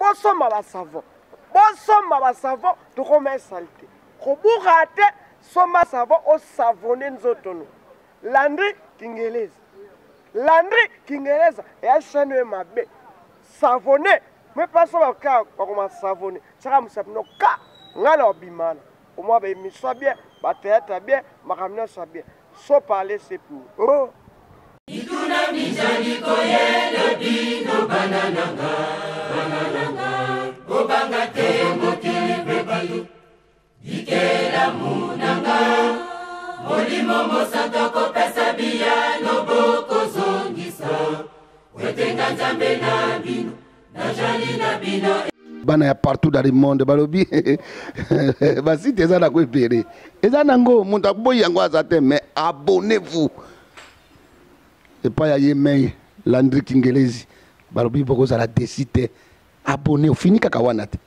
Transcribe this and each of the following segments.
bosomba ba savon to koma salté ko burate soma savon o savonner nzotono Landry Kingeleza ya chano mabe savonner mais pas ça ka comme savonner ça comme ça no ka ngala obimana au moins ba émission bien ba théâtre bien makamna ça bien so parler c'est pour oh Ituna mijani koyele bino banananga obanga te mokili bebalu ikela munanga molimo mosanto kopesa biyano boko zongisa wetenga nzambe na bino na jali na bino bana ya partout dans le monde balobi basi teza na kwepere eza nango muntu akuboyi yango azate mais abonnez-vous et pas ya yemei Landry Kingelezi balobi boko za la décide abonné au fini kaka wana te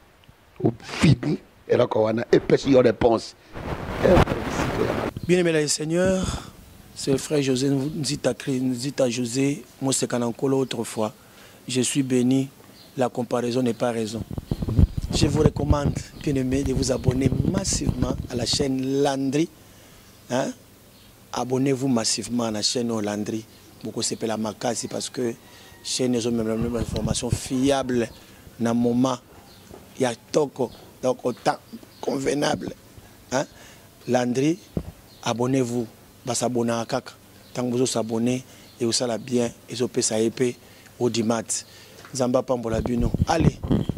au fini et là kawana et puis your réponse. Bien aimé le Seigneur, c'est le frère José Nzita José Mosekanankolo autrefois. Je suis béni, la comparaison n'est pas raison. Je vous recommande, bien aimé, de vous abonner massivement à la chaîne Landry. Hein? Abonnez-vous massivement à la chaîne Landry. Beaucoup s'appelle la Makasi parce que chaîne ils ont même information fiable dans le moment. Il y a toko, donc autant convenable. Hein? Landry, abonnez-vous. S'abonner à Kaka. Tant que vous vous abonnez et vous allez bien, et vous pouvez s'aider au dimat. Zamba Pambola Bino.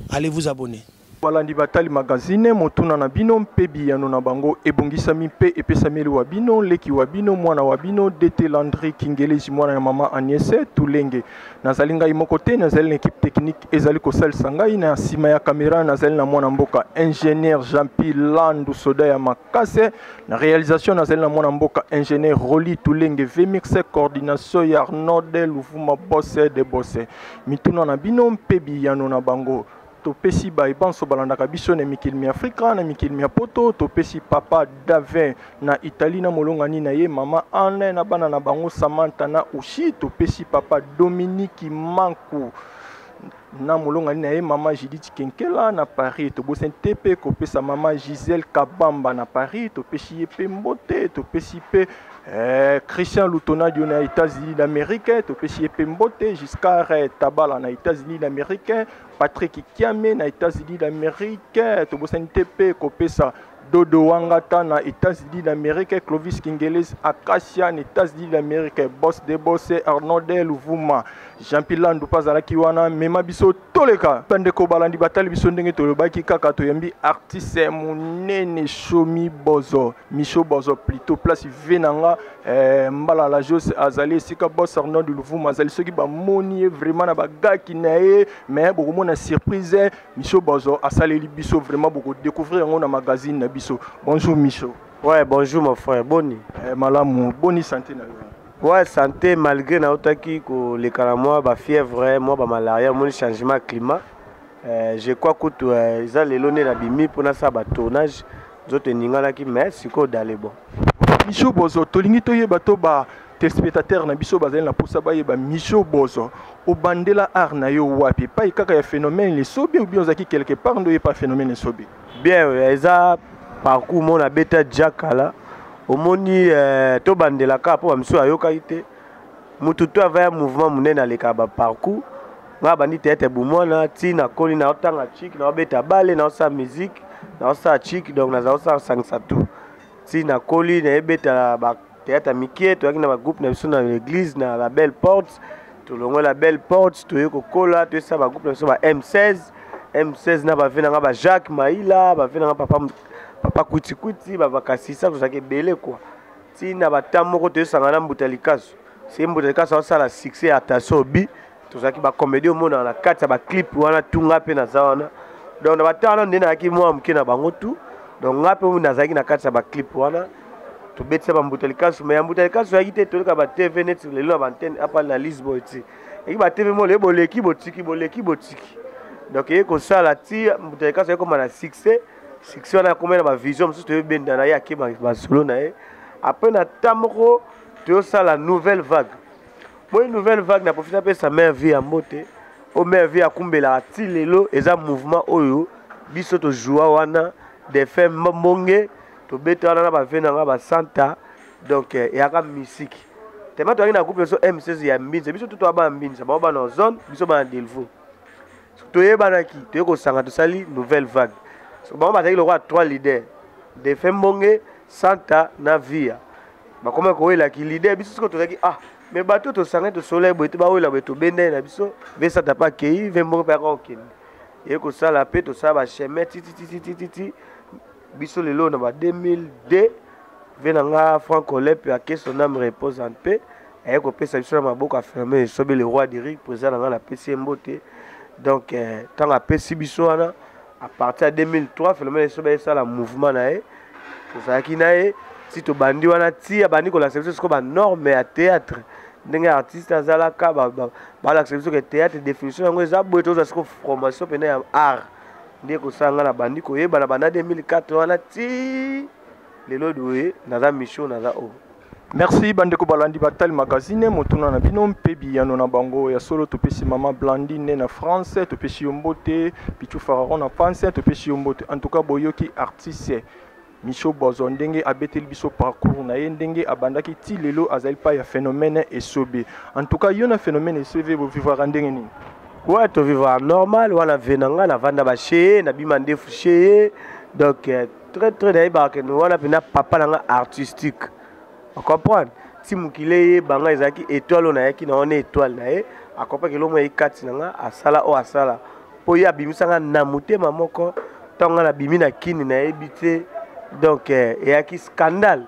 Allez vous abonner. Balandi Batali magazine motuna na bino mpe biyano na bango ebongisami mpe epesameli wa bino leki wa bino mwana wa bino dete Landry Kingelezi mwana ya mama Agnès Tulenge nazali ngai moko te nazali na équipe technique ezali kosalisa ngai na sima ya caméra nazali na mwana mboka ingénieur Jean-Pierre Landu Soda ya Makase na réalisation nazali na mwana mboka ingénieur Roli Tulenge VMix coordination ya Arnaud Luvuma bosse de bosse mituna na bino mpe biyano na bango topesi ba ibanso balandaka biso na mikili mi Afrika na mikili mi poto topesi papa Davin na Italie na molongani na ye mama Anne na bana na bango Samantha na Ushi topesi papa Dominique Manku na molongani na ye mama Judith Kenkela na Paris tobosen tepe kopesa mama Gisèle Kabamba na Paris topesi ye pe mbote topesi pe Christian Lutona na États-Unis d'Amérique topesi ye pe mbote Giscard Tabala na États-Unis d'Amérique Patrick Kiame na États-Unis d'Amérique tobosen tepe kopesa Dodo Wangata na États-Unis d'Amérique Clovis Kingelezi Acacia na États-Unis d'Amérique Boss de Boss Arnaud Luvuma Jean-Pierre Landu pazalaki wana mema biso toleka pandeko balandi batali biso ndenge tolobaki kaka toyambi artiste monene Micho Bozo plutôt place venanga mbala la Jose azali sika Boss Arnaud Luvuma azali soki ba moni vraiment na bagaki na ye mais beaucoup mona surprise Micho Bozo asaleli biso vraiment beaucoup découvrir ngo na magazine na biso. Bonjour Micho. Ouais, bonjour mon frère, boni. Malamu, boni santé na yo. Ouais, santé malgré na otaki ko le kalamwa ba fièvre, moi ba malaria, mon changement climat. Je crois que ils allaient l'onner na bimi pour na sa ba tournage. Zote ningala ki mais siko dalé bon. Micho Bozo tolingi to yeba to ba téléspectateur na biso bazali na posa ba yeba Micho Bozo o bandela art na yo wapi pa ikaka ya phénomène les sobi ou bien ozaki quelque part ndo pas phénomène les sobi. Bien, eza parcours mon abeta jakala omoni to bandela ka po amso ayoka ite mutu to ava mouvement munene aleka ba parcours nga bandi tete bumona tina koli na otanga chic na obeta bale na osa musique na osa chic donc na osa sangsa tout tina koli na ebeta ba théâtre mikie to akina ba groupe na biso na l'église na la belle porte to longo la belle porte to yeko kola to sa ba groupe na biso ba M16 na ba vena nga ba Jacques Maïla ba vena nga papa Kuti ba kasisa to sake belé quoi tina ba tamoko to sangana mbutalikaso c'est mbutalikaso ça la succès attention bi to sake ba comédie au monde na kati ba clip wana tunga pe na zawana donc na ba tana ndena ki moi mkina bango tout donc ngape mu na zaki na kati ba clip wana to betsa ba mbutalikaso mais mbutalikaso yakite to ka ba TV net le lo ba antenne apa na Lisbonne ti et ba TV mo le boleki botiki donc il y a ça là ti mbutalikaso c'est comme un succès on a combien de vision je te bien dans ya ki ba solo na après na tamoko to ça la nouvelle vague moi une nouvelle vague na profiter pe sa mère vie à moté au merveille à kumbela ti lelo eza mouvement oyo biso to joua wana des faits mbonge to beta wana ba vena nga ba santa donc ya ka musique tellement to na groupe so M16 ya mbinze biso to ba mbinze ba ba na zone biso ba na Delvaux to yebana ki to ko sanga to sali nouvelle vague so ba ba le roi 3 leaders des faits mbonge santa na via ba comment ko la ki leader biso ko to ki ah mais bateau to sanga to soleil bo to ba wela bo to bende na biso ve ça ta pas kei ve mbonge pa ko kin et ko sala pe to sa ba chemin ti biso lelo na ba 2002 venanga Franco Lep a que son âme repose en paix et ko pesa biso na maboko afirmer sobe le roi d'Eric président na la PC Mbote donc tant a PC biso wana à partir de 2003 phénomène sobe ça la mouvement na e to sa ki na e si to bandi wana ti abandi ko la service ko ba norme à théâtre ndenge artiste azalaka ba la service que théâtre définition yango eza boye to za ko formation pena ya art ndé ko sanga na bandi ko yeba na banda 2004 wana ti lelo doye naza mission naza o. Merci bandeko balandi batali magazine motuna na bino mpebi yano na bango ya solo topesi mama Blandine na France topesi yombote Pichu Pharaon na France topesi yombote en tout cas boyoki artiste Micho Bozo ndenge abeteli biso parcours na ye ndenge abandaki ti lelo azali pa ya phénomène esobe en tout cas yona phénomène esobe bo vivre ndenge nini. Ouais, to vivre normal wana venanga na vanda ba chez na bimande fouché donc très naïba que nous wana pena papa nanga artistique. On comprend si mukile banga ezaki étoile na yaki na on étoile na e akopa ke lo mo ikati nanga asala o asala po ya bimisanga na mutema moko tonga na bimi na kini na ebité donc yaki scandale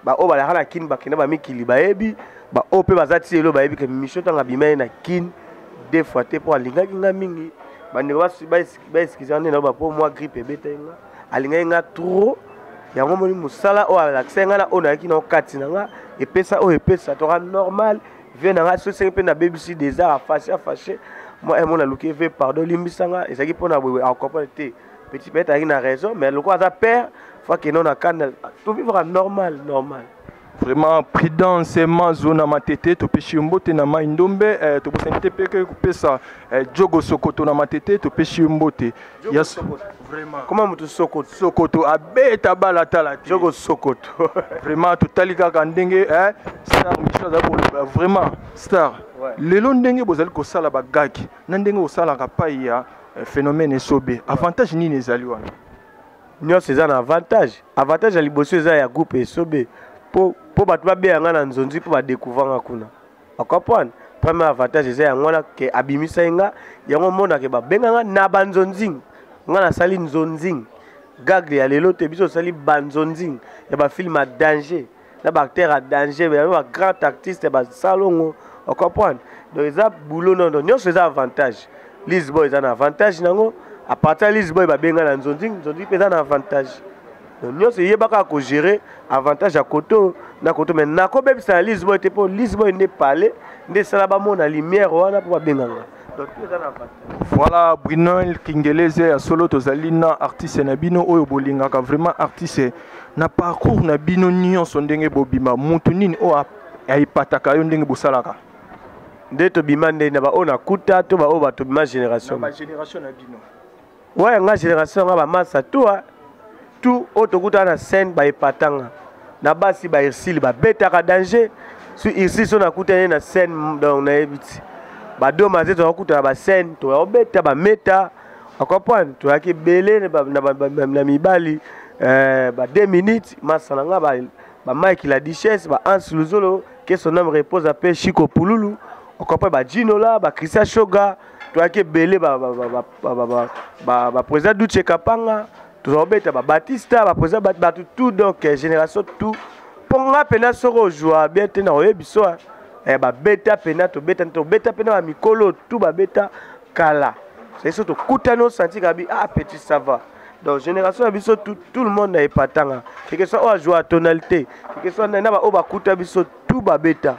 ba o ba la kini ba kina ba mikili ba ebi ba o pe bazati elo ba ebi ke mission tonga bima na kini des fois te pour alinga kinga mingi bandeko ba excusez na ba po moi grippe betenga alinga nga trop yango moni musala o alaksenga na ona ki na kati nanga epesa o epesa to normal vient na so se pe na BBC des arts fâché moi et mon a luké ve pardon limbisanga ezaki pona boye a comprendre te petit peut être na raison mais le quoi ça perd faut que non na canal tout vivre normal vraiment prudence mazona matete to peshi mbote na maindombe to bosente peke kupesa jogo sokoto na matete to peshi mbote yes vraiment comment mutu sokoto abeta bala tala jogo sokoto vraiment to talika ka ndenge star Micho za vraiment star lelo ndenge bozali ko sala bagaki na ndenge osala ka pa ya phénomène esobe avantage nini ezali wana nyos eza na avantage ya liboso eza ya groupe esobe po bato babeyanga na nzonzi po badécouvranga kuna comprendre premier avantage eza yango wana ke abimisa nga yango mona ke babenganga na banzonzing nga nasali nzonzing gagle ya lelo te biso osali banzonzing ya bafilme ya danger na baacteur ya danger ba grand artiste basalongo comprendre donc eza boulot nono nyonso eza avantage Lisboy eza na avantage nango à partir Lisboy babenga na nzonzing mpe eza na avantage nyonso yebaka ko gérer avantage à koto na koto mais na ko bebisa Lisboy te po Lisboy ne parler nde sala ba mona lumière wana po benganga donc tout ça na avantage. Voilà Bruno Kingeleze ya solo tozali na artiste na bino oyo bolingaka vraiment artiste na parcours na bino nyonso ndenge bobima mutu nini o aipataka yo ndenge bosalaka nde to bima nde na ba ona kuta to ba o ba to bima génération na bino ouais nga génération nga ba massa toi tout autokuta na scène ba epatanga na basi ba irsili ba betaka danger su ici so na kuta na scène donc na ebiti ba do mazeto okuta ba scène to obeta ba meta comprendre to yaki belé na mibali ba 2 minutes massa nga ba Mike la Duchesse ba Hans Luzolo que son âme repose à paix Chico Pululu comprendre ba Ginola ba Christian Shoga to yaki belé ba président Duche Kapanga Robert Batista président tout donc génération tout ponga pena soko joie bien tena oyebiso ba beta pena to beta pena mikolo tout ba beta kala c'est surtout kutano senti kabi petit ça va donc génération biso tout le monde est patanga que soit o joie tonalité que soit na ba o ba kuta biso tout ba beta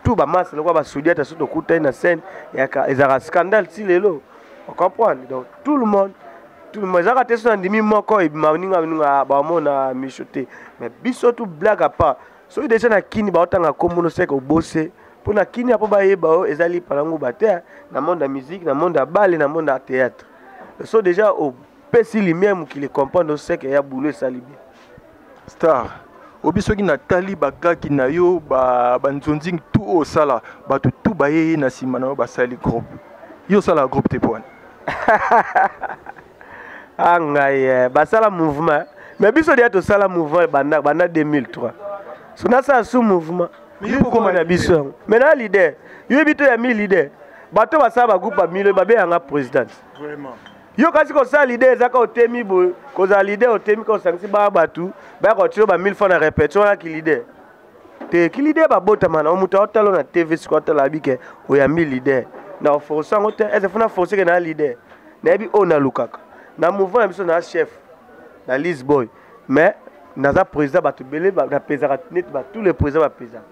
tout ba masse lokwa ba soudia ta surtout kuta na scène ya ezara scandale si lelo on comprend donc tout le monde ezaka te so na ndimi moko maninga bamona michote mais biso tout blague à part soki déjà na kini baotanga kombono seke obose pour na kini apo ba yeba ezali palango bater na monde de musique na monde de balle na monde de théâtre so déjà au pesi lui-même qui le comprend au sec ya boulot sali bien star obiso ki na tali bagaki na yo ba nzonzing tout au sala ba tout ba ye na sima na ba sali groupe yo sala groupe te pone ah ngai ba sala mouvement mais biso dia to sala mouvement banda 2003 so na sa sous mouvement mais yo ko na biso mais na leader yo bito ya mi leader bato ba sala ba groupe ba milo ba be yanga président vraiment yo kasi ko sala leader ezaka otemi bo ko za leader otemi ko sangisi ba batu ba ko tiro ba 1000 fois na répétition na ki leader te ki leader ba bota mana o muta otalo na TV siko otala bike o ya mi leader na force ngo te eze funa force ke na leader na bi o na lukaka na mouvement na biso na chef na Liz Boy mais naza président batu belé na pesaka net ba tous les présidents ba pesaka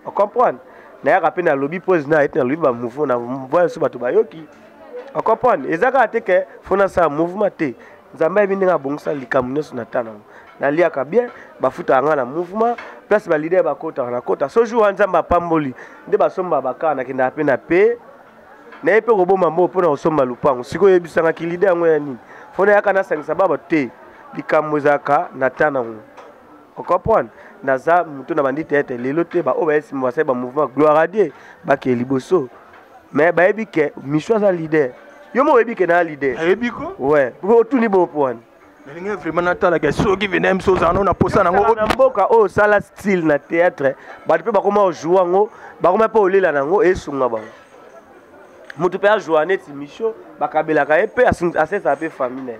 on comprend na ya rappel na lobby président et na lobby ba mouvement na voix sur batu ba yoki on comprend ezaka te ke fona sa mouvement te nzamba bininga bongisa likamu nyonso na tana na liaka bien bafuta nga na mouvement place ba leader ba kota na kota so jour nzamba pamboli nde basomba bakana na kinda pe na pe na epe ko bomba mbo pona osomba lupango siko yebisanga ki leader ngo ya nini fona yaka na sangisa baba te likamu zaka na tana on comprend naza mutu na bandi tete lelo te ba o ba esi mwasa ba mouvement gloire à Dieu ba ke liboso mais ba ebi ke mission za leader yo mo ebi ke na leader ebi ko ouais pour tout ni bon point mais ngai vraiment natala ke so ki venem so za na posa nango na mboka o sala style na théâtre ba pe ba koma jouer ngo ba koma pe olela nango esunga ba mutu pe a jouer net mission ba kabela ka epe asesa pe famille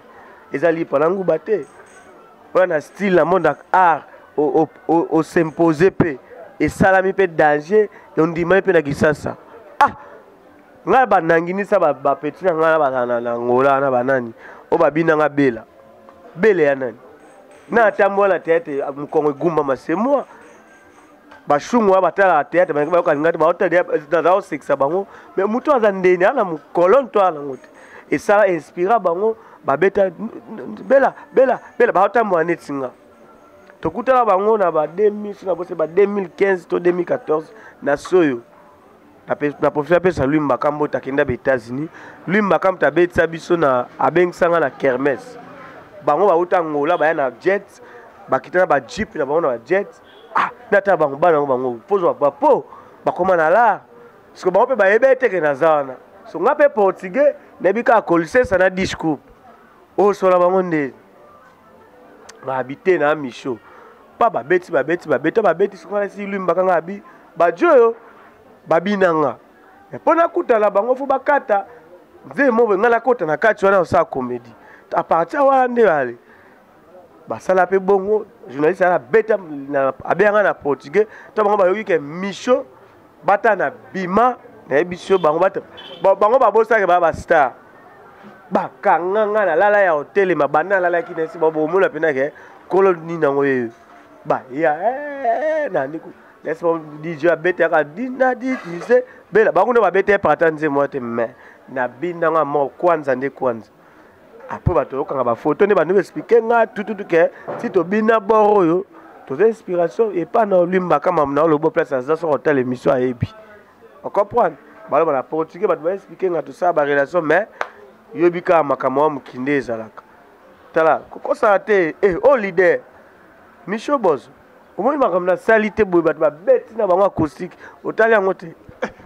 ezali palangu bate on a style na monde art au s'imposer pe et salami pe danger et on dit même pe na kisasa ah nga ba nangini sa ba petit nga ba na ngola na banani o ba binanga bela ya nani na tambola tete mkongo gumba masemwa ba shungwa batala tete ba ka ngati ba hotel da da sexa bango mais muto azandeni ala mukolon to ala ngote et ça inspira bango ba beta bela ba hotamwa netsinga tokutala bango na ba 2000 na bose ba 2015 to 2014 na soyo na professeur pesa lui mbakambo takenda ba États-Unis lui mbakam tabetsa biso na abengsanga na kermesse bango ba utangola ba na jet bakitana ba jeep na bango na ba jet ah nata bango bana bango pozo ba po bakoma na la parce que bango pe ba ebete ke na zana so ngape portugais nebika kolise sana discours o sola bango nde ba habiter na micho pa ba beti sokala si lui mbakanga abi ba joyo babinanga pona kutala bango fo bakata nze mo ngala kota na kati wana osa comédie à partir wana nde bale basala pe bongo journaliste ala beta na abenga na portugais to bango bayoki ke micho bata na bima na ebiso bango bata bango babosaka ba star bakanganga na lala ya hotel mabana lala ki na si babo mona pena ke koloni nango ye ba ya na niku laisse-moi DJ abete ka dina di tu sais bela bango ba bete patanze moi te mais na binanga mo kwanza nde kwanza après ba to kanga ba photo ne ba nous expliquer nga tout ke si to bina boro yo to inspiration et pas na limba kama na le beau place ça sur hotel émission a ebi on comprend ba la portugais ba to expliquer nga tout ça ba relation mais yo bika makamo mukinde zalaka tala ko ça te oh leader Micho Bozo omoni makambo na salité boye bato babeti na bango acoustique otali yango te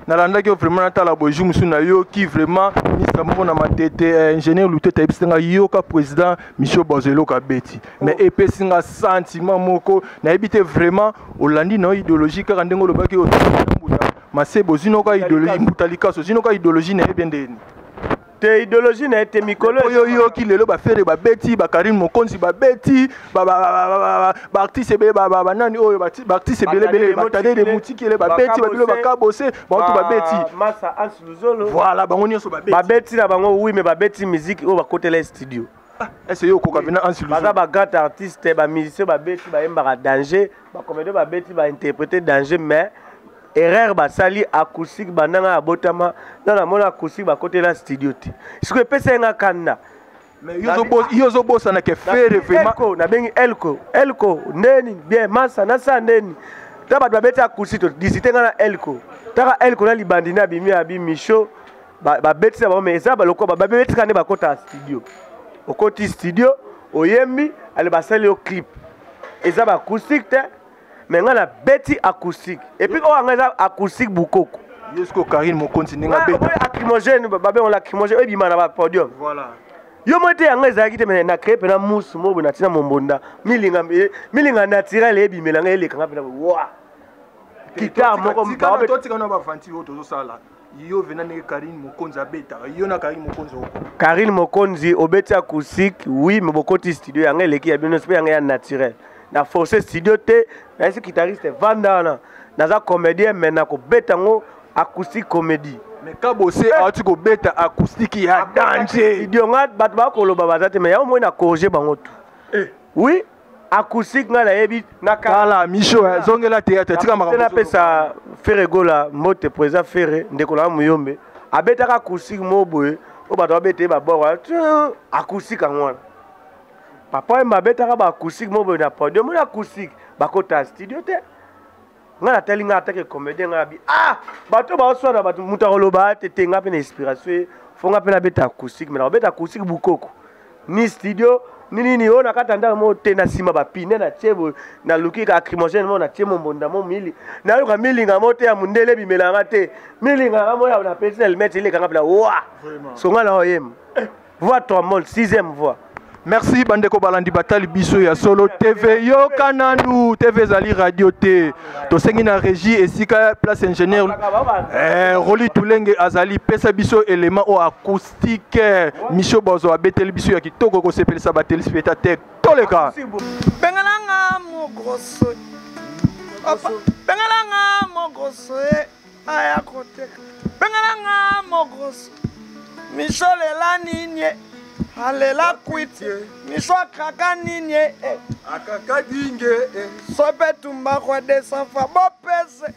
nalandaki yo vraiment natala boju musu na yo ki vraiment ministre moko na matete ingénieur Lutete ayebisinga yo ka président Micho Bozo eloka beti mais epesinga sentiment moko nayebi te vraiment olandi na idéologie kaka ndenge olobaki otambuta masebo zinoka idéologie mbutalikaso zinoka idéologie na yebi ndeni te idéologie na ete mikolo yo ki lelo ba fere ba beti ba Karim Mokonzi ba beti ba artiste be ba nani oyo ba artiste bele ba tade de mutiki ele ba beti ba bilo ba kabose ba to ba beti masa ansuluzolo voilà bango nyonso ba beti ba beti na bango oui mais ba beti musique o ba kotela studio est-ce yo ko ka vena ansuluzolo ba grand artiste ba musicien ba beti ba yemba danger ba comédien ba beti ba interpréter danger mais erreur basali acoustique bandanga abotama na mona acoustique ba côté la studio ti siko pesa nga kanda mais yozo bossa na ke faire vraiment na bengi elko ndeni bien masa na sa ndeni taba ba beta acoustique disité nga na elko taka elle kona libandina bimi abi micho ba betisa ba mais ça ba loko ba betika ne ba kota studio okoti studio oyembi ale basali au clip eza ba acoustique te mais ngana beti acoustique et puis o ngana acoustique bukoko yesko Karine Mokonzi ninga beta lacrymogène babe on lacrymogène ebima na ba podium voilà yo mote yanga ezaki te mais na créer pena mousse mo bona tina mombonda milinga naturel ebimelanga elekanga pena wa guitare moko mbabe to tika na ba fanti oto zo sala yo vena ne Karine Mokonzi abeta yo na Karine Mokonzi oko Karine Mokonzi obeti acoustique oui mais bokoti studio yanga eleki ya bino yanga ya naturel na forcer studio te na ese guitariste vandana naza comédien mais na ko betango acoustique comédie mais kabose ati ko beta acoustique ya danger studio nga bat ba ko loba bazate mais ya mo na corriger bango tout oui acoustique nga na yebi na kala micho zongela théâtre tika makambo na pesa Ferre Gola mote président Ferre ndeko na muyombe abeta acoustique mo boye o bato abete ba boro acoustique ngwana papa mba beta ba acoustique mo boye na podium na acoustique bakota studio te nga na teli nga atake comédien nga bi bato ba osona bato mutakoloba te nga pe na inspiration fo nga pe na beta acoustique mais na beta acoustique bukoko ni studio nini ona katanda mo te na sima ba pine na chebo na luki ka lacrymogène mo na chemo mbonda mo mili na yo ka milinga mo te ya mundele bimelanga te milinga mo ya na personnel mettre ile kanga pla wa songa na oyem voix 3 mol 6e voix. Merci bandeko balandi batali biso ya Solo TV yo kananu TV zali radio te to sengi na régie esika place ingénieur Roli Tulenge azali pesa biso élément o acoustique Micho Bozo abeteli biso ya kitoko ko sepelisa ba téléspectateur toleka bengalanga mo grosso papa bengalanga mo grosso aya kote bengalanga mo grosso Micho lela ninye alela kwiti miswa kaka ninye akaka dinge sope tumba kwa desanfa bopese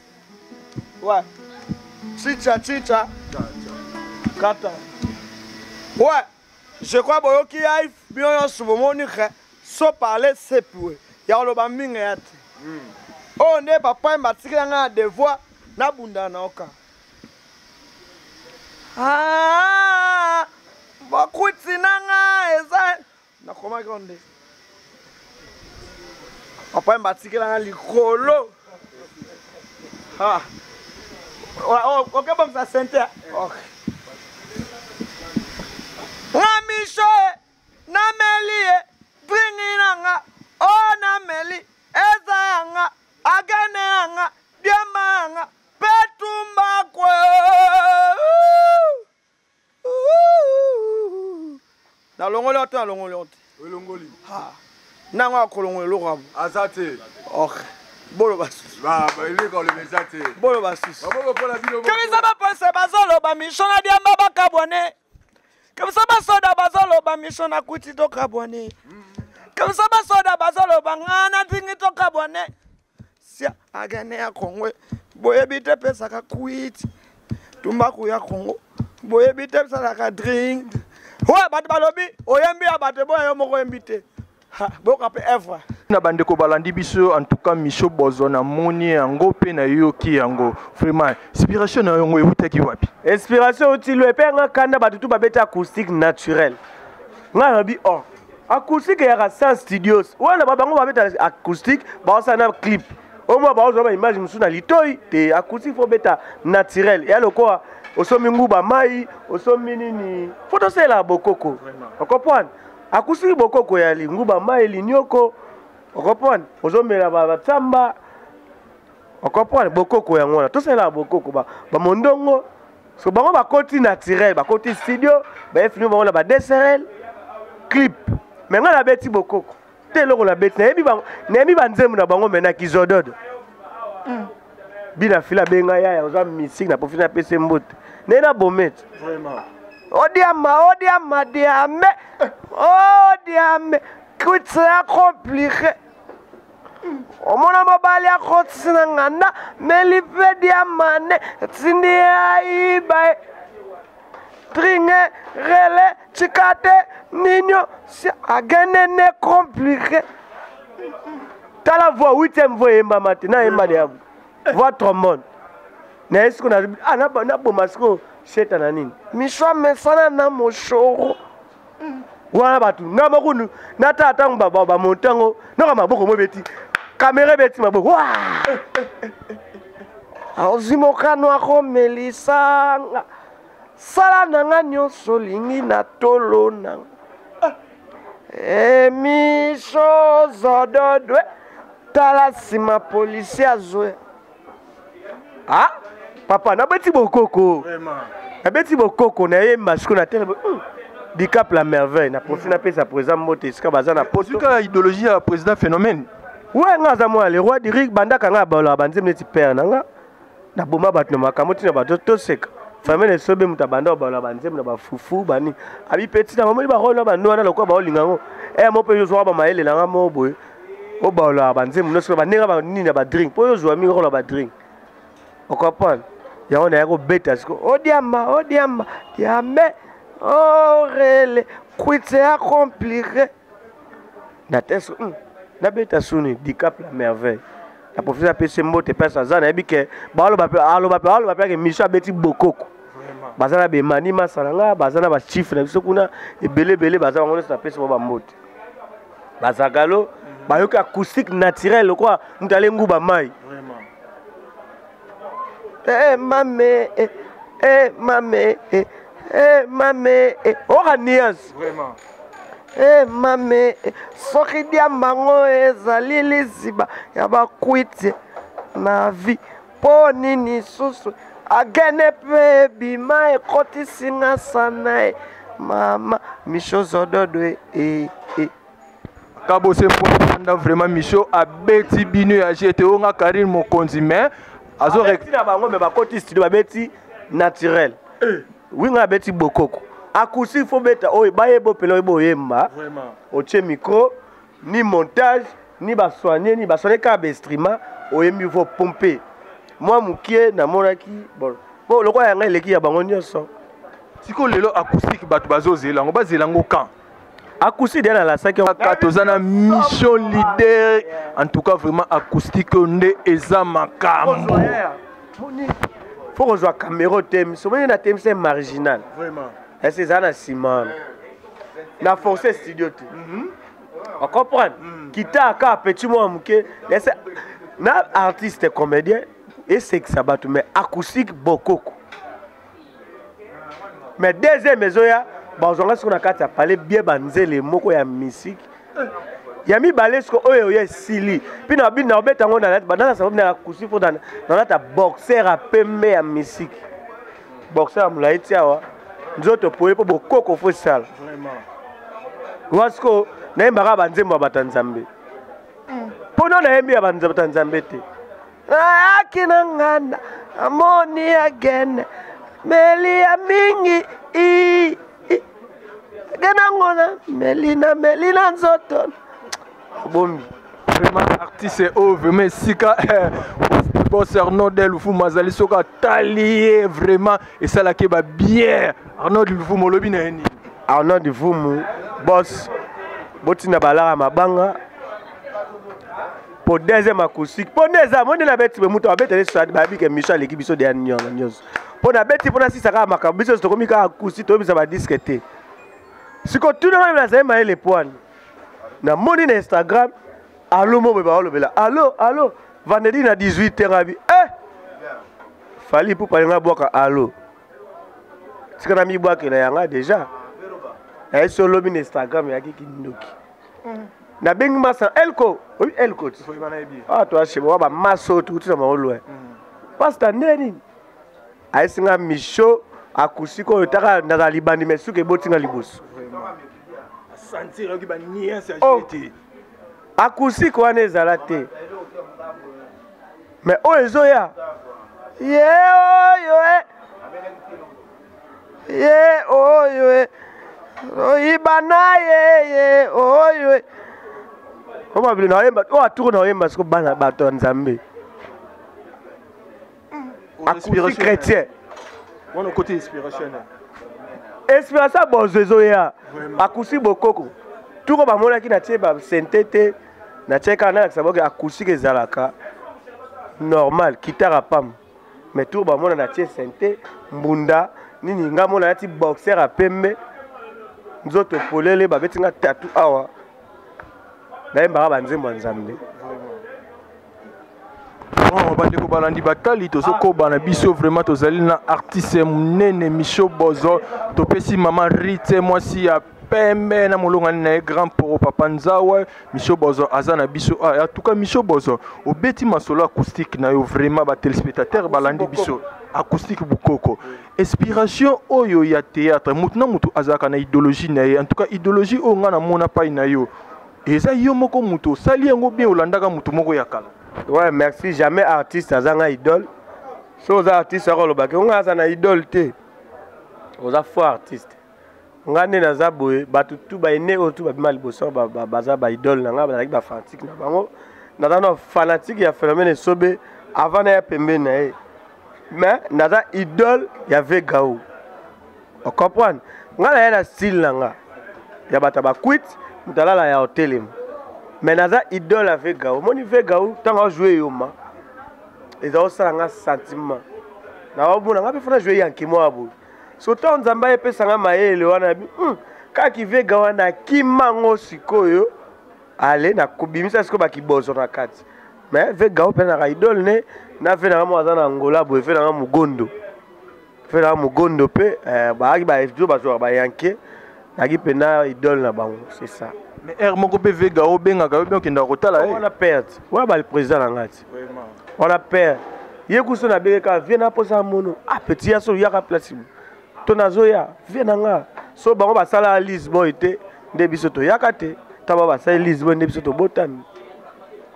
ouais chicha kata ouais je crois boyoki live bien subo moni khe so parler sepwe ya lo baminga yate oh ne papa mbatikira nga devoir na bunda na oka bakuti nanga eza na koma konde papa mbatikela nga likolo ok bon ça sente okay Micho na meli bringi nanga na meli eza nga agane nga diama nga petumba kwe na longoli ote na longoli ote elongoli nango akolongoli lokabo azate ok bolo basusu eleko le mesate bolo basusu bino kemisa baponse bazoloba Micho na diamba bakabwane kemisa basoda bazoloba Micho na kuti tokabwane kemisa basoda bazoloba ngana tingi tokabwane sia agane ya Kongo boyebi te pesa ka kwiti tumbaku ya Kongo boyebi te pesa ka drink ouais bat balobi oyembi abate boya yo moko yembite boka pe evra na bandeko balandi biso en tout cas Micho Bozo na moni yango pe na yoki yango vraiment inspiration na yango ebutaki wapi inspiration utilo epenga kanda batutu babeta acoustique naturel nga nabi acoustique ya sa studios wana babango babeta acoustique baosa na clip omo baozo ba image musu na litoi te acoustique fo beta naturel ya lokoa osomi nguba mai osomi nini photo sela bokoko okopwana acoustique bokoko ya nguba mai linyoko okopwana ozomela ba tsamba okopwana bokoko ya ngona to sela bokoko ba mondongo so bango ba koti naturel ba koti studio ba fini bango na ba DSLR clip menga na beti bokoko te loko la beti na yebi banzemu na bango mena kizododo bina fila benga ya oza musique na profite na pese mbote nena bomet vraiment odiama diame kutse ya compliqué omona mobali ya kotsina nganda melipe diamane tsindi ya iba tringe rele chikate ninyo si agenene compliqué tala voix 8e voix yemba matina yemba de voix trombone na esiko na boma siko sheta na nini misho mesana na moshoro wana batu nga makunu na tata ba montango na maboko mo beti kamera beti maboko wa azimokano ako melisanga sala nanga nyonso lingi na tolo nanga misho zododwe tala sima polisi azwe ah papa na beti bokoko vraiment na beti bokoko na ye masiko na tele Dicap la merveille na profite na pesa président moté ska bazana poto ka idéologie ya président phénomène ouais nga za moi le roi Diric bandaka nga ba la banzim neti père nanga na boma bat na makambo tina ba to seka famille sobe mutabanda ba la banzim na ba fufu bani abi petit na mama ba rolo ba nwana lokwa ba olinga ngo mo pe yo zo ba maele na nga mo boy o ba la banzim no so ba nenga ba nini ba drink po yo zo mi ko la ba drink o comprendre ya on a ko beta sko odiamba diambe oh rele kwitse a compliqué na teso na beta suni Dicap la merveille la professeur PC mbote pesa zana ebike ba alo ba ke misha beti bokoko bazana be mani masalanga bazana ba chiffre na biso kuna ebele bazana ngone sa pesa ba mbote bazagalo ba yoka acoustique naturel quoi mutale nguba mai vraiment mame oranias vraiment mame soki dia mango ezali liziba ya bakwiti na vi po nini susu agene pe bima ekotisinga sana mama misho zododwe kabo se mpona vraiment misho abeti bino ya jete onga Karine Mokonzi mais azo rekti na bango me bakoti studio babeti naturel winga beti bokoko akusi fo beta oy baye bo pelo bo yemba vraiment oche micro ni montage ni ba soigner ka be streamer oyembi vo pomper moi mukie na monaki bon lokwa yanga eleki ya bango nyonso siko lelo acoustique batu bazozela ngo bazelango kan acoustique dans la 5 tozana mission leader en tout cas vraiment acoustique nde eza makambo faut rejoindre caméra thème souvent na thème c'est marginal vraiment et c'est ça na Simon na forcer studio tu on comprend kita ka petit moi muke na artiste comédien et c'est que ça bat mais acoustique bokoko mais deuxième maison ya bazonga siko na kati ya parler bien banzele moko ya musique ya mi balesko oyo ya sili pina bina obeta ngo na banana sababu na acoustique pour dans ta boxer a pembe ya musique boxer amulaiti awa nzoto poye po bokoko fo sala vraiment wasko na yembaka banzembo batanzambe pono na yembi ya batanzambe te akina nganda amoni again melia mingi gena ngona melina nzoto bombi vraiment artiste o vraiment sika boss Arnaud Lufu mazali soka talié vraiment et ça la keba bien Arnaud Lufu molobi na ni Arnaud Lufu boss botina balaka mabanga pour deuxième acoustique pour deuxième on na beti muto abetele so babi ke Michel ekibiso de nyonga nyonso pour na beti pour na sisaka makabiso to komika acoustique to bisa ba disquete siko tuna na sema ile poani na moni na Instagram allo mo ba olobela allo vendredi na 18h abi fali pour parler na boka allo sika na mi boka na yanga déjà sur le Instagram ya kiki ndoki na bengi masa elko oui elko toi chez moi ba maso tout ça ma pasta neni aisinga misho akusiko otaka na libandi mesuke botinga liboso sentir ki ba nia sa jete akusiko wana ezala te mais o ezoya oyo oibana ye oyo koma vile na yemba o aturu na yemba siko bana bato nzambe acoustique chrétien mon côté inspirationnel inspiration bozezo ya acoustique bokoko tuko ba mona ki na tie ba sentete na cheka na sababu acoustique ezalaka normal guitare pam mais tout ba mona na tie sente mbunda nini nga mona yati boxer a pembe nzoto polele ba betinga tatu awa ba banzembo nzambe. Bon, bandeko balandi bakali tozoko bana biso vraiment tozali na artiste munene Micho Bozo topesi mama Rite mwasi ya pembe na molonga na grand poro papa Nzawa Micho Bozo azana biso en tout cas Micho Bozo obeti masolo acoustique na yo vraiment ba téléspectateur balandi biso acoustique bukoko inspiration oyo ya théâtre mutu na mutu azaka na idéologie na ye en tout cas idéologie o nga na mona pai na yo eza yo moko mutu sali yango bien olandaka mutu moko ya kala. Ouais, merci. Jamais artiste a un idole. Si vous êtes artiste, vous avez un idole. Vous êtes faux artiste. Vous avez un idole. Vous avez un idole. Vous avez un idole. Vous avez un fanatique. Vous avez un fanatique qui a fait le sobe avant de pembe. Mais vous avez un idole. Il y avait Gaou. Vous comprenez? Vous avez un style. Il y a un quit. Vous avez un hôtel. Mais naza idole avec Gaou. Mon niveau Gaou, tant qu'on joue yoma, ils ont ça un sentiment. Na wabu na ngapi fana jouer yanki moabu. Soto nzamba epe sanga maele wana bi. Ka ki ve Gaou na kimango sikoyo. Ale na kubimisa siko ba kibozo na kati. Mais ve Gaou pe na idole ne na fe na mwa na Angola bo fe na mugondo. Fe na mugondo pe ba aki ba FDO ba jouer ba yanki. Na ki pe na idole na bango, c'est ça. Mais Hermoko PV Gao Benga bien qui n'a retala. On a perdu. Ouais, bah le président l'angati. On a perdu. Yé kouso na beka viens à poser un mono. Ah petit asso yaka place. Tonazoya viens nga. So bango ba sala Lisbonne été debisoto yakate. Taba ba sala Lisbonne debisoto botan.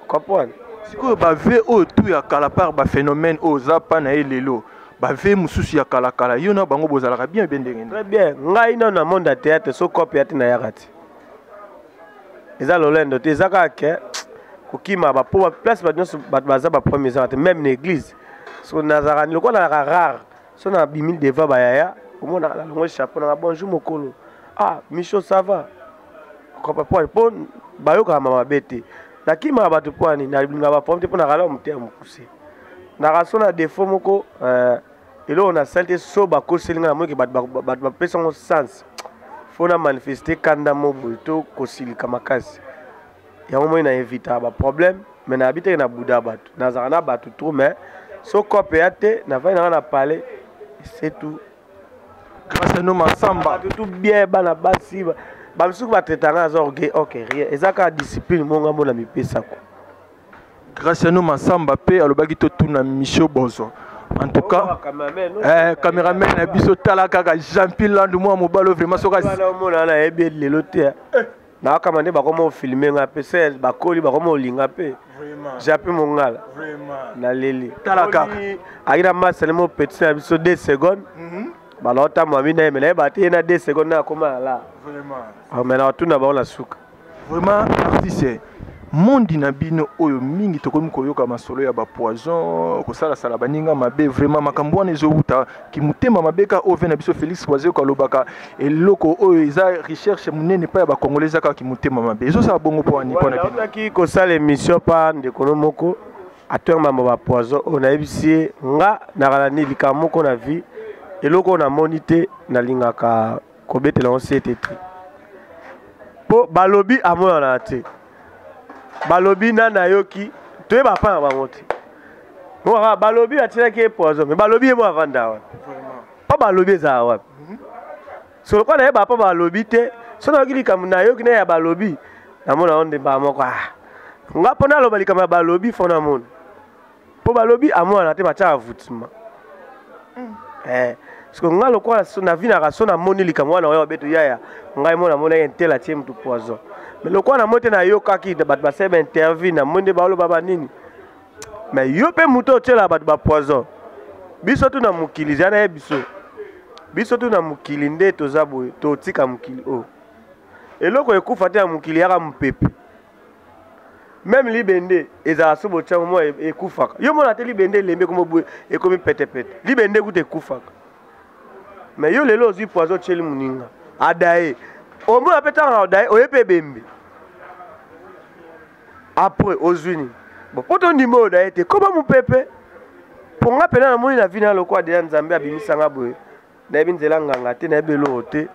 Comprendre. Siko ba ve o tout ya kala par ba phénomène o zapa na elelo. Ba ve mususu ya kala kala yona bango bozalaka bien ndenge. Très bien. Ngai na monde à théâtre so copie ati na yakati. Eza lolendo te ezaka ke kokima ba po place ba nyonso baza ba premier zate même na église so nazara ni lokola na rare so na bimil deva ba yaya omona la longo chapeau na bonjour mokolo ah Micho ça va ko pa po ba yoka mama bete na kima ba to poani na binga ba pomte po na kala mte mukuse na raso na défaut moko elo na salte so ba ko selinga na moki ba pesa ngo sens fona manifester kanda mobo to kosilika makasi ya momo ina éviter ba problème mais na habiter na buda batu na zana batu trop mais so copiate na va na parler c'est tout grâce à nous masamba tout bien bana basi ba msuku ba tetanga zorge OK rien ezaka discipline monga mona mipesa ko grâce à nous masamba pe alobaki to tuna Micho Bozo. En tout cas, caméraman a biso talaka Jean-Pierre Landou moi mobalo vraiment soka mona na ebe lelote na kamande ba komo filmer nga pe ba koli ba komo linga pe vraiment japi mongala vraiment na leli talaka akira maselemo petit na biso 2 secondes ba lota mo mina mais ba te na 2 secondes na koma la vraiment mais na tuna ba on suka vraiment artiste mondi na bino oyo mingi tokomi koyoka masolo ya ba poison kosala sala baninga mabe vraiment makambo wana ezouta ki mutema mabeka o vena biso Félix Kwazeo kalobaka eloko oyo eza recherche munene pa ya ba congolais ka ki mutema mabe ezo sa bongo po ani pona bino ki kosala émission pa ndeko moko atema ba poison on a ebisi nga na kala ni likamoko na vie eloko na monité na lingaka kobetela on CTT po balobi amona na te balobi na yoki to ba pa ba moti mo balobi atira ke poison mais balobi mo avanda wa pa balobi za wa so ko na ba pa balobi te so na kili kam na yoki na ya balobi na mona onde ba moko nga pona lo balika ma balobi fona mon po balobi amona te ba cha avutima so nga lo ko so na vina ka so na moni lika mwana wa beto yaya ngai mona entela tie mtu poison mais le quoi na moté na yo kaki de bat ba sebe interview na monde ba lo baba nini mais yo pe muto tela bat ba poison biso tu na mukili jana biso tu na mukili nde tozabo to tika mukili o eloko ekufa te ya mukili yaka mpepe même libende eza subo chango mo ekufaka yo mona te libende lembe komo bwe ekomi pete libende ku te kufaka mais yo lelo zi poison cheli muninga adae o mo apeta na adae o yepe bembe après aux unis bon poto ndimo adae te koba mu pepe Pour nga pena na moni na vie na lokwa de Nzambe abimisanga boye. Na yebi nzela nganga te na yebi lo te.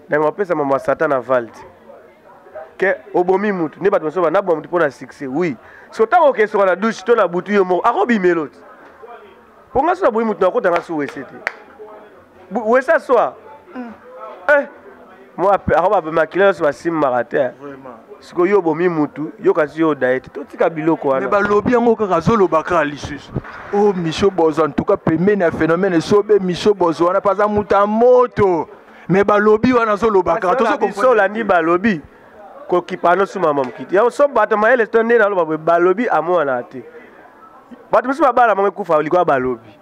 Na ngopesa mama Satan na valde. Que obomi mutu ne bato moso na bomi pour na succès oui. So tango ke so na douche to na butu yo mo akobi melot. Pour nga so na bomi mutu na kota nga so wese te. Wese soa. Moi akoba be makila so basim marate. Vraiment. Siko yo bomi mutu yo kasi yo diet to tika biloko wana. Mais balobi yango kaka zolo bakra lisusu. Oh Micho Bozo en tout cas pemene un phénomène sobe Micho Bozo wana pas amuta moto. Mais balobi wana zolo bakra to so comprendre. La ni balobi ko kipano suma mam kiti. Ya so bata ma ele stonde na lo balobi amo na te. Bata musu babala mama kufa likwa balobi.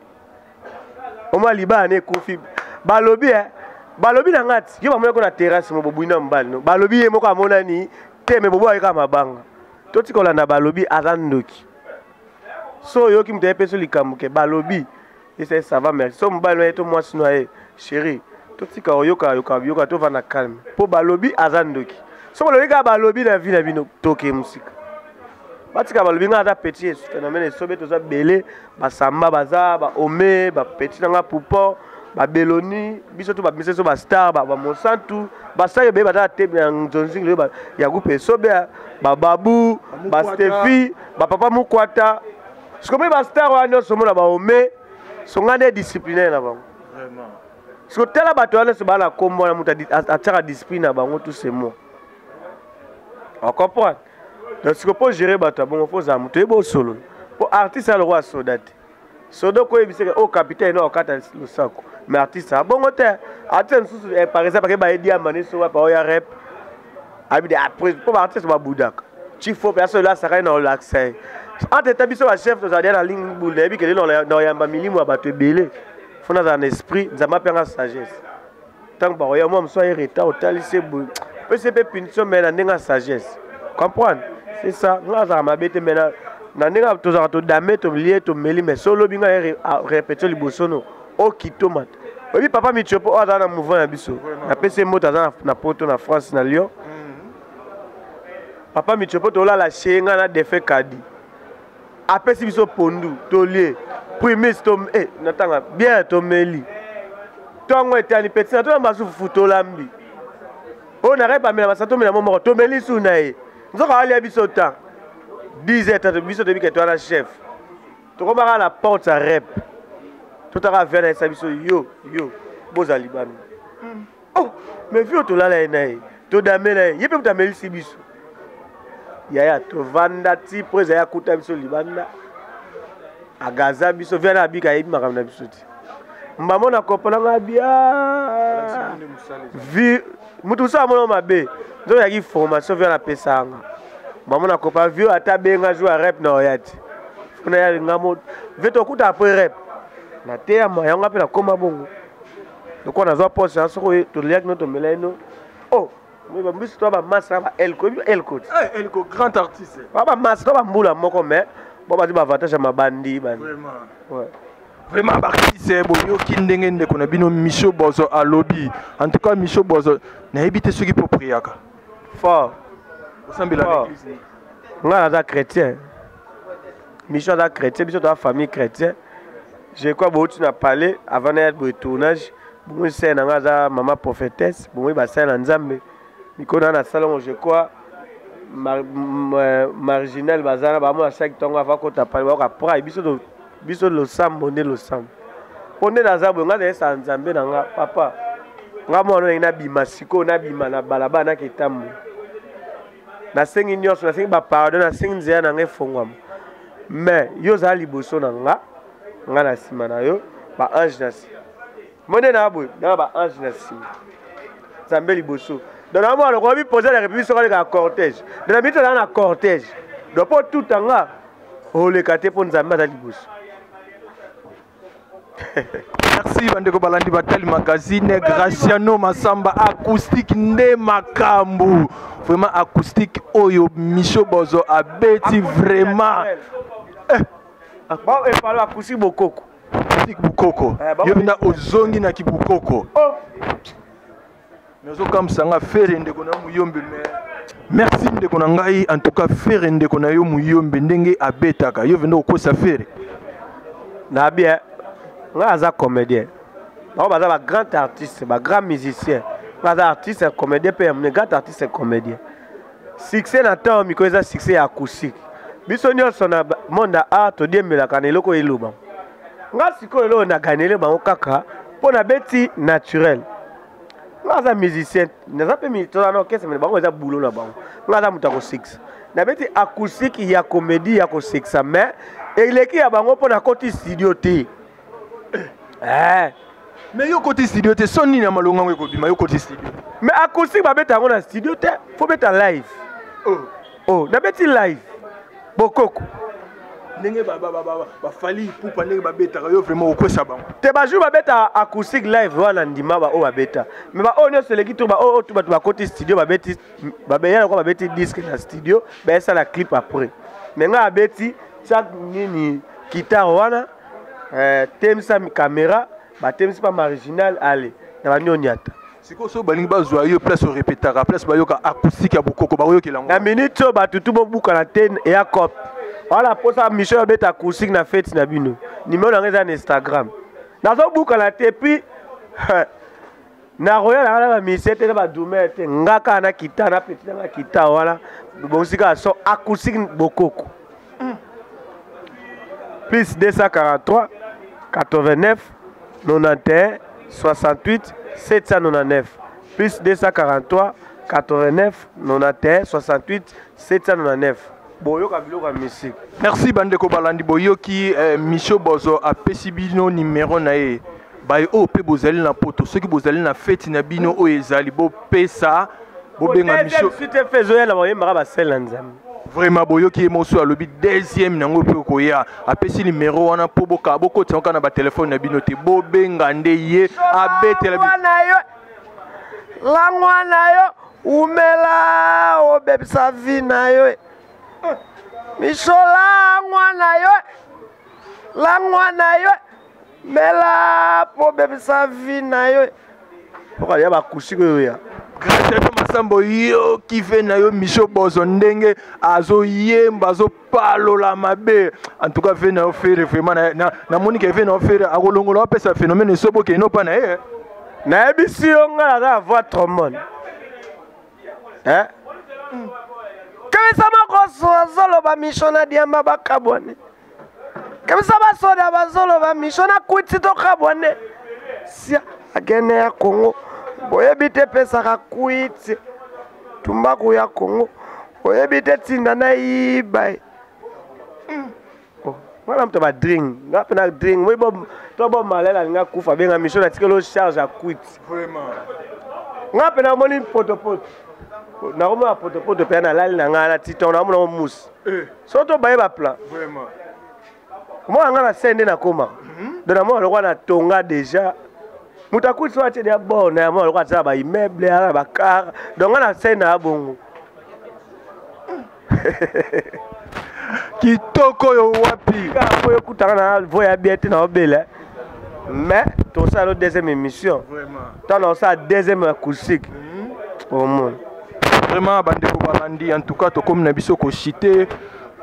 Oma libane kufi balobi balobi na ngati yo bamona ko na terrasse mo bobuina mbali no. Balobi ye moko amona ni teme bobo ayika mabanga toti kolanda balobi azandoki so yo ki mte peso likamuke balobi et ça va merci so mbalo eto moi sino e chérie toti ka yoka to va na calme po balobi azandoki so balobi ka balobi na vie na bino toke musika batika balobi nga za petit phénomène sobe to za belé ba samba baza ba ome ba petit nga poupo ba beloni biso to ba mise so ba star ba monsantu ba star be ba ta te na zonzing le ba ya groupe sobe ba babu ba stefi ba papa mukwata sikobe ba star wana so mona ba ome so ngane disciplinaire na bango vraiment so tela bato wana so ba na kombo na muta ataka discipline na bango tout c'est moi on comprend donc siko po gérer bato bon faut za muto ebo solo po artiste le roi soldate sodo ko ebiseke o capitaine o kata le sako mais artiste a bon côté artiste par exemple ba edi amane so pa o ya rap abi de après pour artiste ba boudaka tu faut personne là ça na relaxer entre tabiso ba chef to za na ligne boule ebi ke no yamba milimu abato belé fona za un esprit nzama penga sagesse tant ba ya moi so retard au talise boule peut se punition mais na ndenga sagesse comprendre c'est ça nga za mabete maintenant na ndenga to za to dame to lié to meli mais solo binga répéter libosono o kitoma. Oui, papa Michopo, on a un mouvement à Bisso. On a PC Mota na Porto, na France, na Lyon. Papa Michopo, tu as la chaîne, on a des faits kadi. Après, si Bisso Pondu, Tolier, premier stom, n'attends bien Tomeli. Toi, on était en petit, toi, on va souffrir Futolambi. On n'arrête pas, mais on va s'attendre à mon mort. Tomeli Sounaï. Nous allons aller à Bisso temps. 10 heures, Bisso depuis que tu es la chef. Tu vas à la porte, ça rep. Tout à l'heure, vers les yo, bozali bami. Oh, mais vieux, tu l'as là, tu d'amène là, il peut t'amener ici biso. Yaya, tu vanda ti près à kuta biso libanda. A Gaza biso vient à bika ibi makamna biso ti. Maman na kopana ngabia. Vi, mutu sa mona mabe. Zo yaki formation vient à pesanga. Maman na kopana vieux ata benga jouer rap na oyati. Funa ya ngamo, veto kuta après rap. Na te ya mayanga pe na koma bongo loko na zo poste na soko to liak no to meleno oh mais ba mbiso to ba massa ba elko grand artiste ba massa to ba mbula moko mais bo ba di ba avantage ma bandi bandi vraiment ouais vraiment ba artiste bo yo kindenge ndeko na bino Micho Bozo a lobby en tout cas Micho Bozo na ebité ceux qui propriaka fort osambela l'église nga na chrétien Micho da chrétien biso to famille chrétien. Je crois que tu n'as parlé avant de tournage. Bon, c'est une maman prophétesse. Bon, bah c'est un nzambe. Miko na salon, je crois marginal bazana ba mo chaque temps avant qu'on t'a parlé ba pra biso lo sam bonne lo sam. Onde na za bonga na sa nzambe na nga papa. Nga mo na ina bima siko na bima na balaba na ketambo. Na sengi nyos na sengi ba pardon na sengi nzea na ngefongwa. Mais yo za liboso na nga nga na sima na yo ba ange na sima mone na boy na ba ange na sima zambe liboso donc na mo ko bi poser la république sur le cortège de la mito na cortège donc pour tout anga o le kate pour nzambe na liboso. Merci bandeko balandi batali magazine Graciano Masamba acoustique nde makambu vraiment acoustique oyo Micho Bozo abeti vraiment Bon, et parle acoustique bokoko. Acoustique bokoko. Yo na ozongi na kibukoko. Oh. Nazo comme ça nga faire ndeko na muyombe mais merci ndeko na ngai en tout cas faire ndeko na yo muyombe ndenge abetaka yo vendo kosa faire. na bien nga aza comédien ba baza ba grand artiste ba grand musicien baza artiste comédien pe un grand artiste comédien succès na temps miko eza succès ya acoustique biso nyonso na monde art to diembelaka na eloko eloba nga sikoyo eloko na ganele bango kaka mpo na beti naturel nga aza musicien naza mpe militoza na orchestre mais bango eza boulot na bango nga aza moto akosexa na beti acoustique ya comédie ya kosexa mais eleki ya bango mpo na koti studio te mais yo côté studio te son nini ya malonga ngo ekobima yo côté studio mais acoustique babeta yango na studio te fo beta live na beti live bokoko ndenge bafali pupa ndenge babetaka yo vraiment okwesa bango te bajour babeta acoustique live wana ndima ba o babeta mais ba o nyonso eleki to ba o to bato bakoti studio babeti babeya kwa babeti disque na studio baesa la clip après mais nga abeti chaque nini guitare wana temisa caméra batemisi pa marginal ale na banyonyata siko so balingi bazwa yo place au répétera place bayoka acoustique ya bokoko bayokelango na minute so batutu bobuka na te ya cop voilà posa mission beta acoustique na fête na bino numéro na ngeza na Instagram nazo buka na te puis na roya na ba misete na ba dumete ngaka na kita na petit na kita wala bosika so acoustique bokoko plus 243 89 91 68 799 plus 243 89 91 68 799 boyoka biloko musique. Merci bandeko balandi boyoki Micho Bozo a pesi bino numéro na ye bay o pe bozali na poto ceux qui bozali na fête na bino o ezali bo pesa bo benga Micho suite fezo ya la boyemba ba sel nzambe vraiment boyoki emoso alobi deuxième nango pe koya apesi numéro wana po boka boko tionka na ba téléphone na bino te bo benga nde ye abetela la mwana yo umela obebisa vie na yo Micho la mwana yo mela po bebisa vie na yo pourquoi ya ba kushiko yo ya grâce masambo yo kife na yo Micho Bozo ndenge azo yemba azo palola mabe en tout cas ve na faire vraiment na moni ke ve na faire akolongola pesa phénomène sobo ke no pa na ye na ebisi yo nga na voix trombone Kebisa makoso azolo ba Micho na diamba bakabone Kebisa basoda bazolo ba Micho na kuti to kabone sia agene ya Congo boyebite pesa ka kuiti tumbaku ya Congo boyebite tinda na ibai Wala mtu ba drink ngapi na drink mwe bo to bo malela nga kufa benga Micho na tikelo charge a kuiti vraiment ngapi na moni potopoto na koma potopoto pe na lali na ngala titon na mona mousse soto baye ba plan vraiment moi ngala sende na koma dona moi lokwa na tonga déjà mutakuti so ate dia bona ya moi lokwa tsa ba immeuble ala ba car donc ngala sende na bongo kitoko yo wapi ka po yo kutana na voya biete na obela mais to ça la deuxième émission vraiment tant on ça deuxième acoustique au monde vraiment bandeko balandi en tout cas to comme na biso ko citer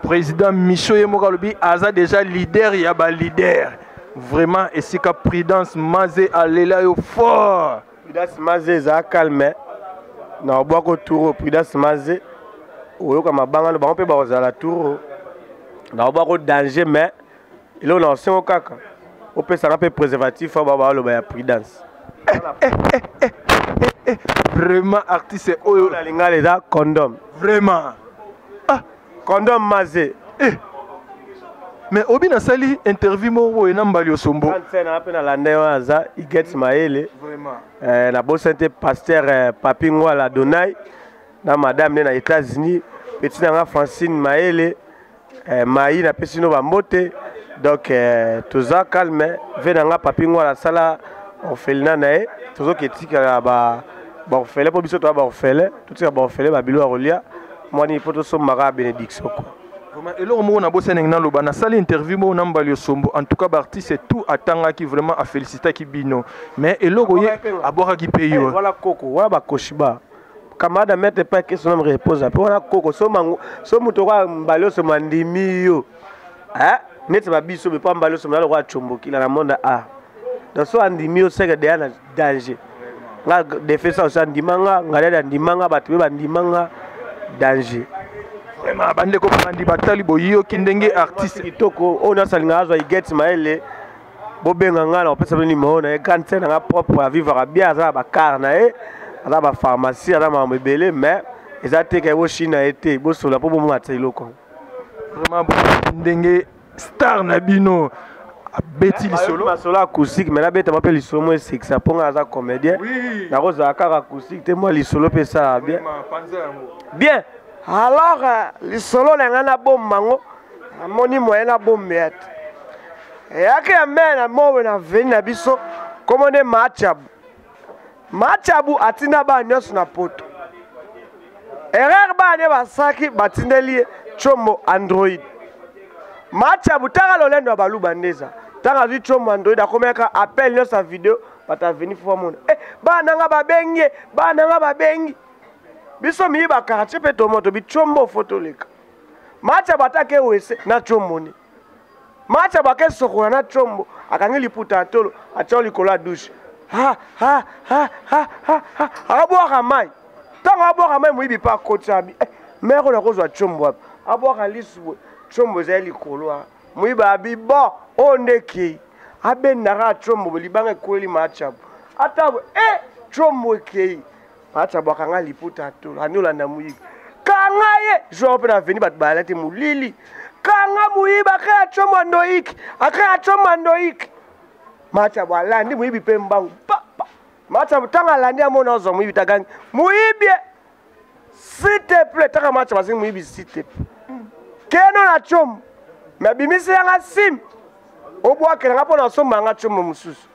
président Micho Yemoka lobi aza déjà leader ya ba leader vraiment esika prudence maze alela yo fort prudence maze za calme na obwa ko tour prudence maze oyoka mabanga no bango pe ba ozala tour na obwa ko danger mais il on a sengo kaka o pe ça pe préservatif ba ba lo ba ya prudence vraiment artiste oyo la linga les da condom vraiment condom maze mais obi na sali interview mo na mbali osombo na pe na lande waza I get maele vraiment na bosente pasteur Papi Ngwala Donai na madame na États-Unis petit na Francine maele mai na pesino ba mbote donc toza calme venanga Papi Ngwala sala orphelinat na e tozo ketika ba orphelin po biso to ba orphelin tout ça ba orphelin ba bilo rolia mwani poto so mara bénédiction quoi vraiment eloko moko na bosa nengna loba na sali interview mo na mbali osombo en tout cas ba artiste c'est tout atanga qui vraiment a félicité ki bino mais eloko ye abora ki pe yo voilà koko wala ba koshiba kamada mette pas que son homme repose après wala koko so mango so muto kwa mbali so mandimi yo neti babiso be pamba lo somna lo kwa chomboki la monde a dans so andimi o seke de na danger nga defesa o sandimanga ngala ndimanga batu be bandimanga danger vraiment bande ko bandi batali boyo kindenge artiste kitoko ona salinga azwa iget maele bobenga ngala opesa bini maona e kanse na propre à vivre à bien za ba carna e za ba pharmacie za ma mebele mais ezate ke wo china été bo sola po bo mwatsa iloko vraiment ndenge star na bino abeti lisolo masolo acoustique mais na beta m'appelle lisolo moi sexa ponga za comédien na roza kaka acoustique te moi lisolo pe ça bien bien alors lisolo na ngana bommango amoni moyen na bommet yake amena mowe na veni na biso komone machabu atina ba nyos na poto erreur ba ne basaki batindeli chombo android machabu tanga lolendo ya balu bandeza tanga zi chombo android akomeka appel nyos sa video bata veni fo mona ba nanga babengi biso mi ba quartier pe to moto bi chombo photo leka machabu atake wese na chombo ni machabu ake sokola na chombo akangi liputa tolo acha likola douche abwaka mai tanga abwaka mai muibi pa kochabi meko na kozwa chombo apa abwaka liswe chombo za likolo muiba abibo ondeki abenaka chombo libanga kweli machabu atabu chombo kei machabu akanga liputa tolo anola na muibi kanga ye jope na veni bat balati mulili kanga muiba ka chombo ndoiki aka chombo ndoiki machabu alandi muibi pembangu machabu tanga alandi amona ozo muibi tagangi muibi s'il te plaît taka machabu azingi muibi s'il te plaît keno na chombo mabimisi yanga sim obwakela ngapo na somba nga chombo mususu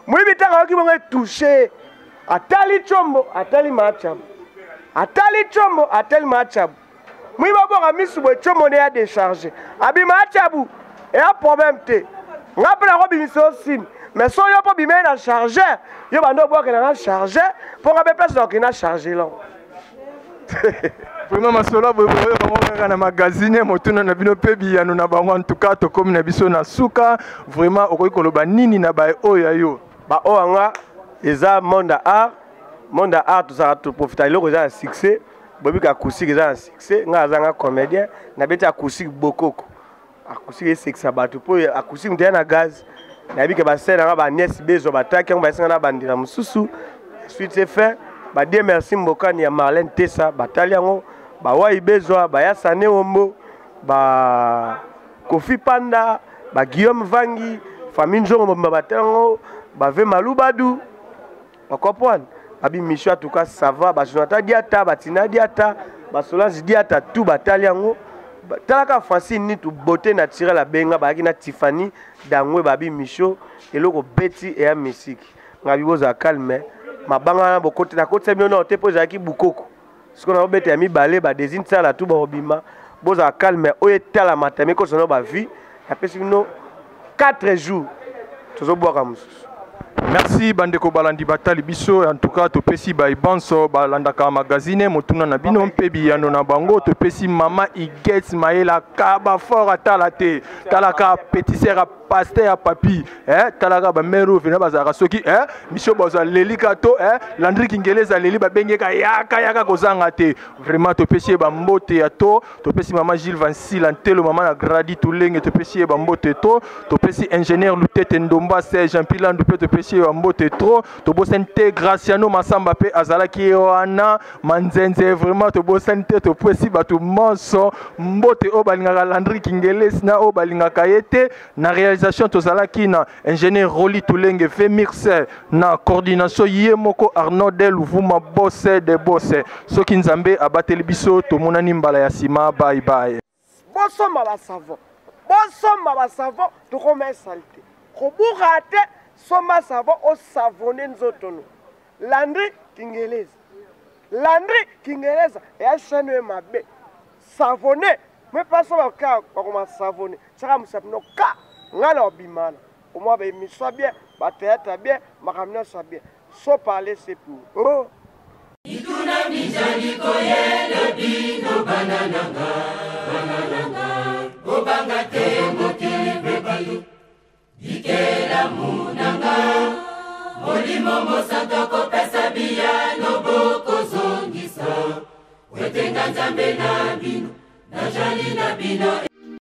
muibi tanga oki bonge toucher atali chombo atali machabu muibi aboka misu bo chombo ne ya décharger abi machabu e a problème te ngapo na ko bimisi o sim mais so yo po bimé na chargeur yo bando obwakela na chargeur po nga be place na okina charger lo vraiment masolo boyo bango na magazine motuna na bino pe biyano na bango en tout cas to comme na biso na suka vraiment okoki koloba nini na ba oyo yo ba oanga eza monde art tout ça to profiter loko eza succès bobi ka acoustique eza succès nga azanga comédien na beti acoustique bokoko acoustique sexa batu po acoustique mtya na gaz na bika ba scène nga ba nièce bezo bataki ngo ba singa na bandira mususu suite c'est fait ba die merci mbokani ya Marlène Tessa batali yango ba wai bezo ba yasane ombo ba Kofi Panda ba Guillaume Vangi famille njongo batango ba ve malubadu ba comprendre abi Michou en tout cas ça va ba Jonathan Diata ba Tina Diata ba Solange Diata tout batali yango talaka Francine ni tout beauté naturelle la benga ba na Tiffany dangwe babi Michou eloko beti et a musique ngabi boza calme mabanga na bokote na kote mino te poza ki bukoko siko na obete ya mibale ba désigne ça la tout ba obima boza calme oye tala matame ko sono ba vie apesi bino 4 jours tozo boaka mususu. Merci bandeko balandi batali biso en tout cas to pesi ba ibanso balandaka magazine motuna na bino mpebi yano na bango to pesi mama Igets Maela kaba fort atala te talaka pétisseur pasteur papi talaka ba mero vena bazaka soki mission boza leli kato Landry Kingeleza leli ba bengeka yaka kozanga te vraiment to pesi ba mbote ya to pesi mama Gilles Vansi lantelo mama na Gradi Tulenge to pesi ba mbote to pesi ingénieur Lutete Ndomba Serge Pilandu pe to pesi ba mbote trop to bosente Graciano Masamba pe azalaki wana manzenze vraiment to bosente to pesi ba to monso mbote o balingaka Landry Kingeleza na o balingaka yete na réalisation tozalaki na ingénieur Roli Tulenge fait mixer na coordination Yemoko Arnaud Deluvuma bosse de bosse soki nzambe abateli biso to monani mbala ya sima bye bye bosomba ba savon to koma salté kobuka te somba savon o savonner nzotono Landry Kingeleza ya chaîne mabe savonner mais pas ça ba koma savonner chaka musapno ka ngana obimana omwa ba emission bien ba théâtre bien makamna so bien so parler c'est pour ituna mijani koyele bino banananga obanga te mokili Kombo Santo kopesa biyano bokozongisa. Wetenga nzambe na bino, na jali na bino.